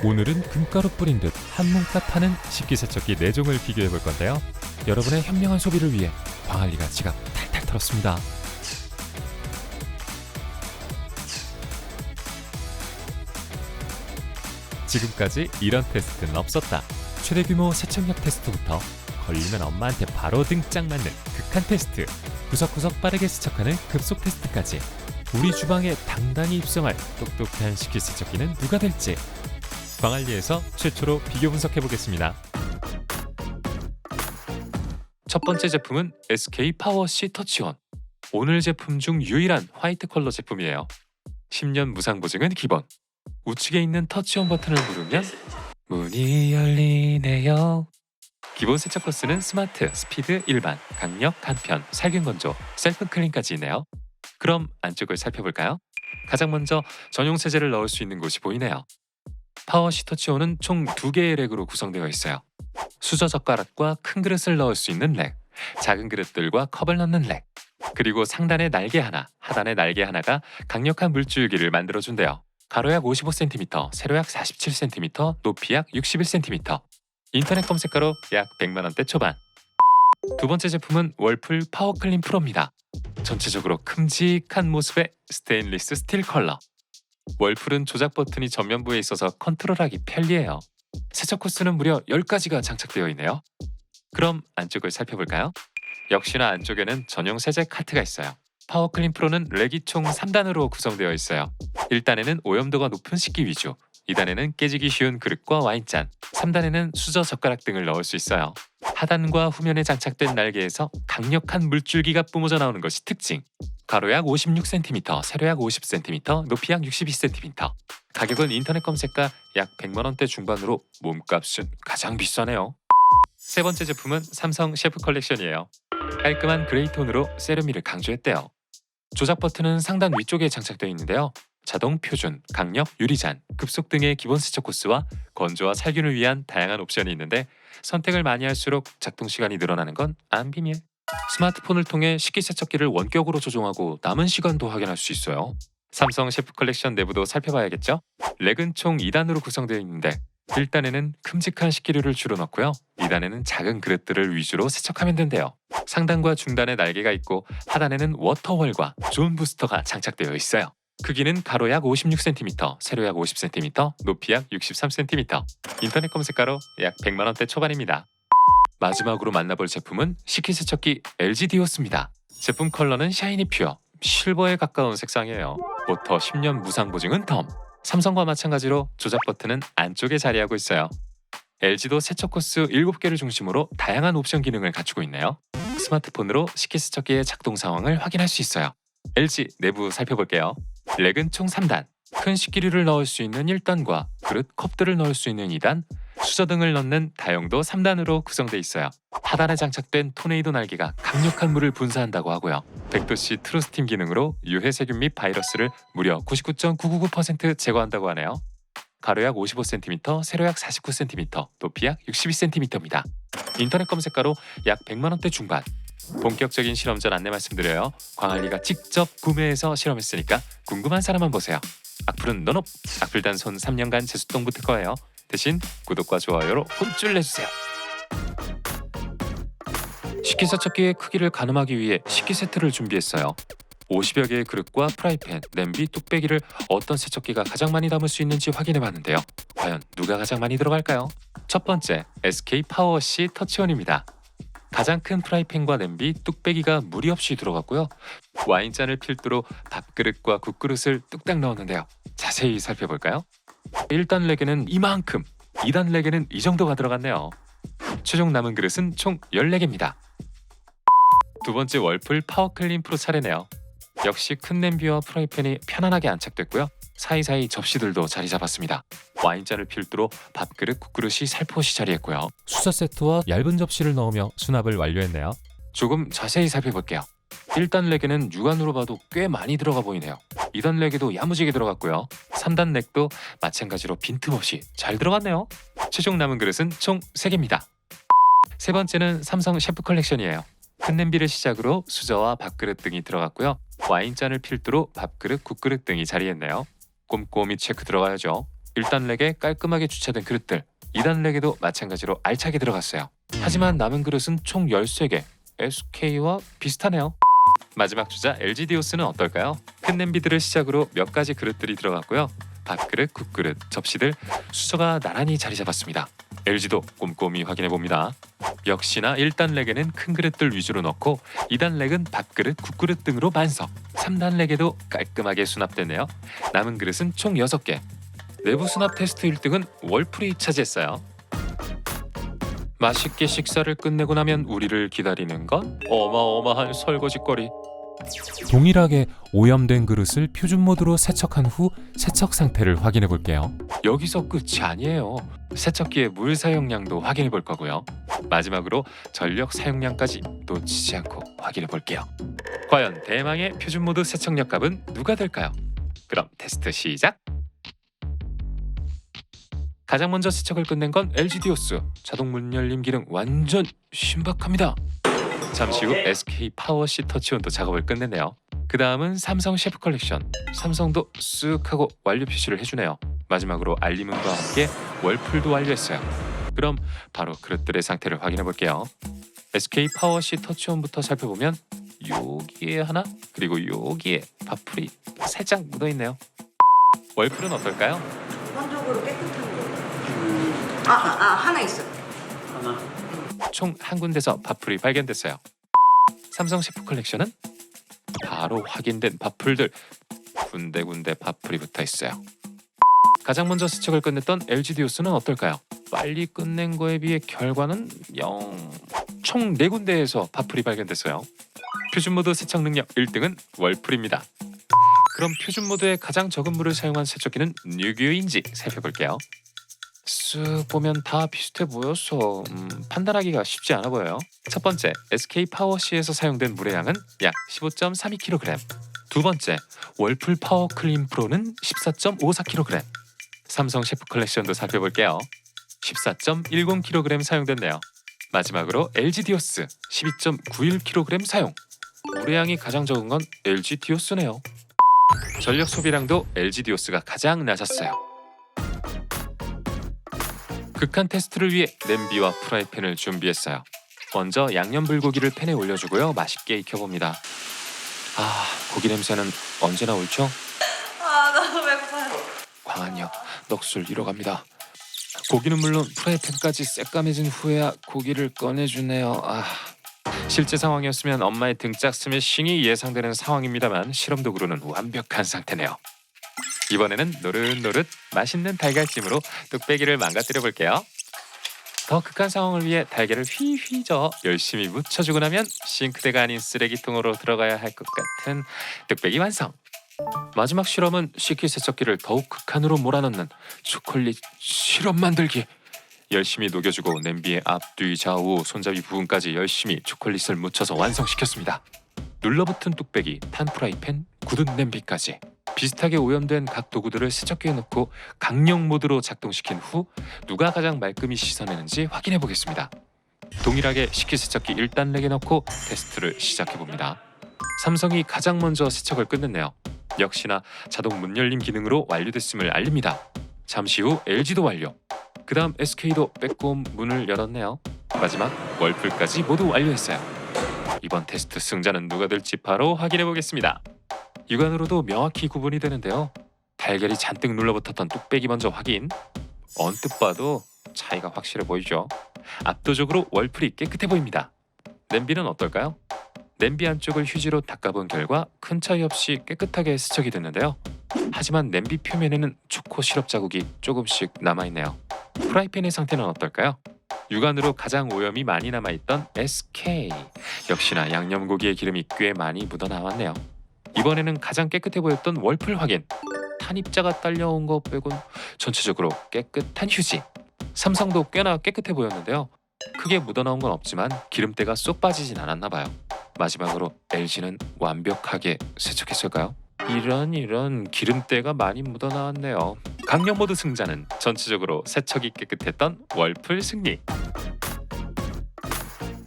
오늘은 금가루 뿌린 듯 한몸값 하는 식기세척기 4종을 비교해 볼 건데요. 여러분의 현명한 소비를 위해 광안리가 지갑 탈탈 털었습니다. 지금까지 이런 테스트는 없었다. 최대 규모 세척력 테스트부터 걸리면 엄마한테 바로 등짝 맞는 극한 테스트, 구석구석 빠르게 세척하는 급속 테스트까지 우리 주방에 당당히 입성할 똑똑한 식기세척기는 누가 될지 광안리에서 최초로 비교 분석해 보겠습니다. 첫 번째 제품은 SK 파워시 터치온. 오늘 제품 중 유일한 화이트 컬러 제품이에요. 10년 무상 보증은 기본. 우측에 있는 터치온 버튼을 누르면 문이 열리네요. 기본 세척 코스는 스마트, 스피드, 일반, 강력, 간편, 살균 건조, 셀프 클린까지 있네요. 그럼 안쪽을 살펴볼까요? 가장 먼저 전용 세제를 넣을 수 있는 곳이 보이네요. 파워시 터치온은 총 2개의 랙으로 구성되어 있어요. 수저 젓가락과 큰 그릇을 넣을 수 있는 랙, 작은 그릇들과 컵을 넣는 랙, 그리고 상단에 날개 하나, 하단에 날개 하나가 강력한 물줄기를 만들어준대요. 가로 약 55cm, 세로 약 47cm, 높이 약 61cm. 인터넷 검색가로 약 100만원대 초반. 두 번째 제품은 월풀 파워클린 프로입니다. 전체적으로 큼직한 모습의 스테인리스 스틸 컬러. 월풀은 조작 버튼이 전면부에 있어서 컨트롤하기 편리해요. 세척 코스는 무려 10가지가 장착되어 있네요. 그럼 안쪽을 살펴볼까요? 역시나 안쪽에는 전용 세제 카트가 있어요. 파워클린 프로는 렉이 총 3단으로 구성되어 있어요. 1단에는 오염도가 높은 식기 위주, 2단에는 깨지기 쉬운 그릇과 와인잔, 3단에는 수저 젓가락 등을 넣을 수 있어요. 하단과 후면에 장착된 날개에서 강력한 물줄기가 뿜어져 나오는 것이 특징. 가로 약 56cm, 세로 약 50cm, 높이 약 62cm. 가격은 인터넷 검색가 약 100만원대 중반으로 몸값은 가장 비싸네요. 세 번째 제품은 삼성 셰프 컬렉션이에요. 깔끔한 그레이 톤으로 세련미를 강조했대요. 조작 버튼은 상단 위쪽에 장착되어 있는데요. 자동 표준, 강력, 유리잔, 급속 등의 기본 세척 코스와 건조와 살균을 위한 다양한 옵션이 있는데 선택을 많이 할수록 작동 시간이 늘어나는 건 안 비밀. 스마트폰을 통해 식기세척기를 원격으로 조종하고 남은 시간도 확인할 수 있어요. 삼성 셰프 컬렉션 내부도 살펴봐야겠죠? 렉은 총 2단으로 구성되어 있는데 1단에는 큼직한 식기류를 주로 넣고요. 2단에는 작은 그릇들을 위주로 세척하면 된대요. 상단과 중단에 날개가 있고 하단에는 워터월과 존 부스터가 장착되어 있어요. 크기는 가로 약 56cm, 세로 약 50cm, 높이 약 63cm. 인터넷 검색가로 약 100만원대 초반입니다. 마지막으로 만나볼 제품은 식기세척기 LG 디오스입니다. 제품 컬러는 샤이니 퓨어, 실버에 가까운 색상이에요. 모터 10년 무상 보증은 덤. 삼성과 마찬가지로 조작 버튼은 안쪽에 자리하고 있어요. LG도 세척 코스 7개를 중심으로 다양한 옵션 기능을 갖추고 있네요. 스마트폰으로 식기세척기의 작동 상황을 확인할 수 있어요. LG 내부 살펴볼게요. 렉은 총 3단, 큰 식기류를 넣을 수 있는 1단과 그릇, 컵들을 넣을 수 있는 2단, 수저 등을 넣는 다용도 3단으로 구성되어 있어요. 하단에 장착된 토네이도 날개가 강력한 물을 분사한다고 하고요. 100도씨 트루스팀 기능으로 유해 세균 및 바이러스를 무려 99.999% 제거한다고 하네요. 가로 약 55cm, 세로 약 49cm, 높이 약 62cm입니다. 인터넷 검색가로 약 100만원대 중반. 본격적인 실험 전 안내 말씀드려요. 광안리가 직접 구매해서 실험했으니까 궁금한 사람만 보세요. 악플은 노노! 악플단 손 3년간 제수똥 붙을 거예요. 대신 구독과 좋아요로 혼쭐 내주세요. 식기세척기의 크기를 가늠하기 위해 식기세트를 준비했어요. 50여 개의 그릇과 프라이팬, 냄비, 뚝배기를 어떤 세척기가 가장 많이 담을 수 있는지 확인해봤는데요. 과연 누가 가장 많이 들어갈까요? 첫 번째, SK 파워시 터치온입니다. 가장 큰 프라이팬과 냄비, 뚝배기가 무리 없이 들어갔고요. 와인잔을 필두로 밥그릇과 국그릇을 뚝딱 넣었는데요. 자세히 살펴볼까요? 1단 렉에는 이만큼, 2단 렉에는 이 정도가 들어갔네요. 최종 남은 그릇은 총 14개입니다. 두 번째 월풀 파워클린 프로 차례네요. 역시 큰 냄비와 프라이팬이 편안하게 안착됐고요. 사이사이 접시들도 자리 잡았습니다. 와인잔을 필두로 밥그릇, 국그릇이 살포시 자리했고요. 수저 세트와 얇은 접시를 넣으며 수납을 완료했네요. 조금 자세히 살펴볼게요. 1단 렉에는 육안으로 봐도 꽤 많이 들어가 보이네요. 2단 렉에도 야무지게 들어갔고요. 3단 렉도 마찬가지로 빈틈없이 잘 들어갔네요. 최종 남은 그릇은 총 3개입니다. 세 번째는 삼성 셰프 컬렉션이에요. 큰 냄비를 시작으로 수저와 밥그릇 등이 들어갔고요. 와인잔을 필두로 밥그릇, 국그릇 등이 자리했네요. 꼼꼼히 체크 들어가야죠. 1단 렉에 깔끔하게 주차된 그릇들, 2단 렉에도 마찬가지로 알차게 들어갔어요. 하지만 남은 그릇은 총 13개, SK와 비슷하네요. 마지막 주자 LG 디오스는 어떨까요? 큰 냄비들을 시작으로 몇 가지 그릇들이 들어갔고요. 밥그릇, 국그릇, 접시들 수저가 나란히 자리 잡았습니다. LG도 꼼꼼히 확인해 봅니다. 역시나 1단 렉에는 큰 그릇들 위주로 넣고 2단 렉은 밥그릇, 국그릇 등으로 만석, 3단 렉에도 깔끔하게 수납됐네요. 남은 그릇은 총 6개. 내부 수납 테스트 1등은 월풀이 차지했어요. 맛있게 식사를 끝내고 나면 우리를 기다리는 건 어마어마한 설거지거리. 동일하게 오염된 그릇을 표준 모드로 세척한 후 세척 상태를 확인해 볼게요. 여기서 끝이 아니에요. 세척기의 물 사용량도 확인해 볼 거고요. 마지막으로 전력 사용량까지 놓치지 않고 확인해 볼게요. 과연 대망의 표준 모드 세척력 값은 누가 될까요? 그럼 테스트 시작! 가장 먼저 세척을 끝낸 건 LG 디오스. 자동 문 열림 기능 완전 신박합니다. 잠시 후 SK 파워시 터치온도 작업을 끝냈네요. 그 다음은 삼성 셰프 컬렉션. 삼성도 쓱 하고 완료 표시를 해주네요. 마지막으로 알림음과 함께 월풀도 완료했어요. 그럼 바로 그릇들의 상태를 확인해 볼게요. SK 파워시 터치온부터 살펴보면 여기에 하나, 그리고 여기에 밥풀이 살짝 묻어있네요. 월풀은 어떨까요? 전반적으로 깨끗한 거. 하나 있어. 총 한 군데서 밥풀이 발견됐어요. 삼성 셰프 컬렉션은 바로 확인된 밥풀들 군데군데 밥풀이 붙어 있어요. 가장 먼저 세척을 끝냈던 LG 디오스는 어떨까요? 빨리 끝낸 거에 비해 결과는 0. 총 4군데에서 밥풀이 발견됐어요. 표준 모드 세척 능력 1등은 월풀입니다. 그럼 표준 모드에 가장 적은 물을 사용한 세척기는 누구인지 살펴볼게요. 쓱 보면 다 비슷해 보여서 판단하기가 쉽지 않아 보여요. 첫 번째, SK 파워시에서 사용된 물의 양은 약 15.32kg. 두 번째, 월풀 파워 클린 프로는 14.54kg. 삼성 셰프 컬렉션도 살펴볼게요. 14.10kg 사용됐네요. 마지막으로 LG 디오스 12.91kg 사용. 물의 양이 가장 적은 건 LG 디오스네요. 전력 소비량도 LG 디오스가 가장 낮았어요. 극한 테스트를 위해 냄비와 프라이팬을 준비했어요. 먼저 양념 불고기를 팬에 올려주고요. 맛있게 익혀봅니다. 고기 냄새는 언제나 옳죠? 너무 배고파요. 광안역 넋을 잃어갑니다. 고기는 물론 프라이팬까지 새까매진 후에야 고기를 꺼내주네요. 실제 상황이었으면 엄마의 등짝 스매싱이 예상되는 상황입니다만 실험 도구로는 완벽한 상태네요. 이번에는 노릇노릇 맛있는 달걀찜으로 뚝배기를 망가뜨려 볼게요. 더 극한 상황을 위해 달걀을 휘휘 저어 열심히 묻혀주고 나면 싱크대가 아닌 쓰레기통으로 들어가야 할 것 같은 뚝배기 완성! 마지막 실험은 식기세척기를 더욱 극한으로 몰아넣는 초콜릿 실험 만들기! 열심히 녹여주고 냄비의 앞, 뒤, 좌우, 손잡이 부분까지 열심히 초콜릿을 묻혀서 완성시켰습니다. 눌러붙은 뚝배기, 탄 프라이팬, 굳은 냄비까지 비슷하게 오염된 각 도구들을 세척기에 넣고 강력 모드로 작동시킨 후 누가 가장 말끔히 씻어내는지 확인해 보겠습니다. 동일하게 식기세척기 1단 렉에 넣고 테스트를 시작해 봅니다. 삼성이 가장 먼저 세척을 끝냈네요. 역시나 자동 문 열림 기능으로 완료됐음을 알립니다. 잠시 후 LG도 완료. 그 다음 SK도 빼꼼 문을 열었네요. 마지막 월풀까지 모두 완료했어요. 이번 테스트 승자는 누가 될지 바로 확인해 보겠습니다. 육안으로도 명확히 구분이 되는데요. 달걀이 잔뜩 눌러붙었던 뚝배기 먼저 확인. 언뜻 봐도 차이가 확실해 보이죠. 압도적으로 월풀이 깨끗해 보입니다. 냄비는 어떨까요? 냄비 안쪽을 휴지로 닦아본 결과 큰 차이 없이 깨끗하게 세척이 됐는데요. 하지만 냄비 표면에는 초코 시럽 자국이 조금씩 남아있네요. 프라이팬의 상태는 어떨까요? 육안으로 가장 오염이 많이 남아있던 SK. 역시나 양념고기의 기름이 꽤 많이 묻어나왔네요. 이번에는 가장 깨끗해 보였던 월풀 확인. 탄입자가 딸려온 거 빼곤 전체적으로 깨끗한 휴지. 삼성도 꽤나 깨끗해 보였는데요. 크게 묻어나온 건 없지만 기름때가 쏙 빠지진 않았나 봐요. 마지막으로 LG는 완벽하게 세척했을까요? 이런 기름때가 많이 묻어나왔네요. 강력 모드 승자는 전체적으로 세척이 깨끗했던 월풀 승리.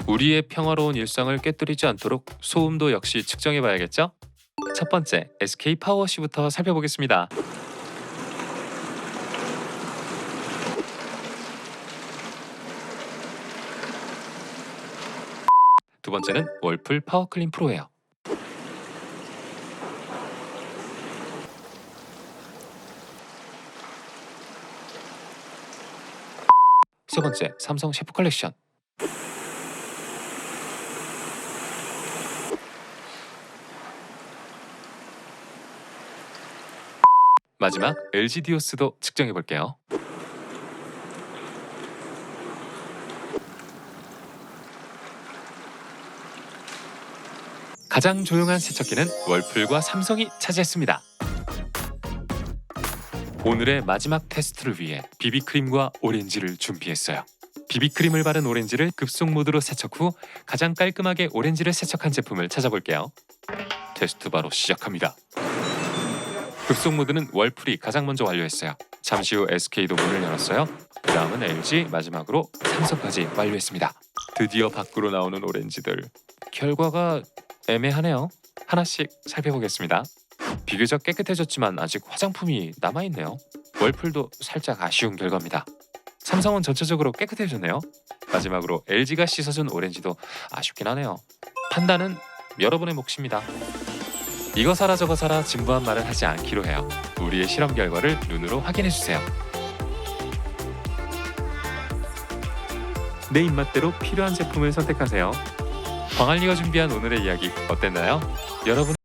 우리의 평화로운 일상을 깨뜨리지 않도록 소음도 역시 측정해봐야겠죠? 첫 번째, SK 파워시부터 살펴보겠습니다. 번째는 월플 파워클린 프로예요. 세 번째, 삼성 셰프 컬렉션. 마지막 LG 디오스도 측정해 볼게요. 가장 조용한 세척기는 월플과 삼성이 차지했습니다. 오늘의 마지막 테스트를 위해 비비크림과 오렌지를 준비했어요. 비비크림을 바른 오렌지를 급속 모드로 세척 후 가장 깔끔하게 오렌지를 세척한 제품을 찾아볼게요. 테스트 바로 시작합니다. 급속 모드는 월플이 가장 먼저 완료했어요. 잠시 후 SK도 문을 열었어요. 그 다음은 LG, 마지막으로 삼성까지 완료했습니다. 드디어 밖으로 나오는 오렌지들. 결과가 애매하네요. 하나씩 살펴보겠습니다. 비교적 깨끗해졌지만 아직 화장품이 남아있네요. 월플도 살짝 아쉬운 결과입니다. 삼성은 전체적으로 깨끗해졌네요. 마지막으로 LG가 씻어준 오렌지도 아쉽긴 하네요. 판단은 여러분의 몫입니다. 이거 사라 저거 사라 진부한 말을 하지 않기로 해요. 우리의 실험 결과를 눈으로 확인해주세요. 내 입맛대로 필요한 제품을 선택하세요. 광안리가 준비한 오늘의 이야기 어땠나요? 여러분